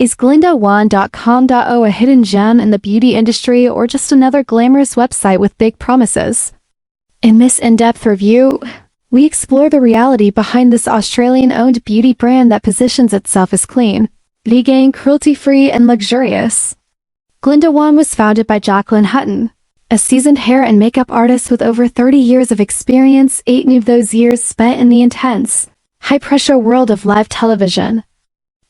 Is GlindaWand.com.o a hidden gem in the beauty industry or just another glamorous website with big promises? In this in-depth review, we explore the reality behind this Australian-owned beauty brand that positions itself as clean, vegan, cruelty-free, and luxurious. GlindaWand was founded by Jacqueline Hutton, a seasoned hair and makeup artist with over 30 years of experience, 8 of those years spent in the intense, high-pressure world of live television.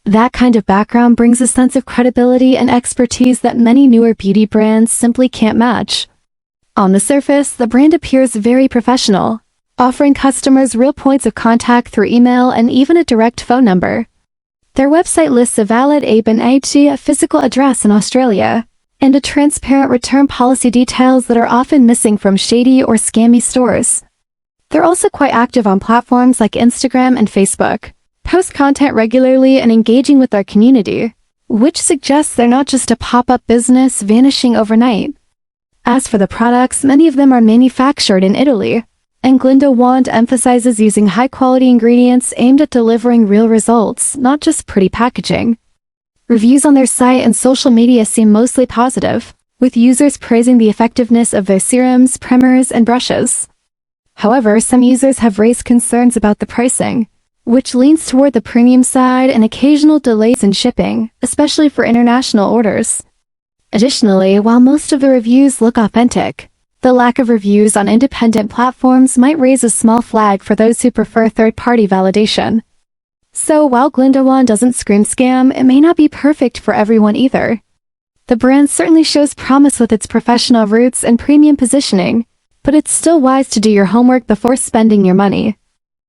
That kind of background brings a sense of credibility and expertise that many newer beauty brands simply can't match. On the surface, the brand appears very professional, offering customers real points of contact through email and even a direct phone number. Their website lists a valid a physical address in Australia, and a transparent return policy details that are often missing from shady or scammy stores. They're also quite active on platforms like Instagram and Facebook, post content regularly and engaging with their community, which suggests they're not just a pop-up business vanishing overnight. As for the products, many of them are manufactured in Italy, and GlindaWand emphasizes using high-quality ingredients aimed at delivering real results, not just pretty packaging. Reviews on their site and social media seem mostly positive, with users praising the effectiveness of their serums, primers, and brushes. However, some users have raised concerns about the pricing, which leans toward the premium side and occasional delays in shipping, especially for international orders. Additionally, while most of the reviews look authentic, the lack of reviews on independent platforms might raise a small flag for those who prefer third-party validation. So while GlindaWand doesn't scream scam, it may not be perfect for everyone either. The brand certainly shows promise with its professional roots and premium positioning, but it's still wise to do your homework before spending your money.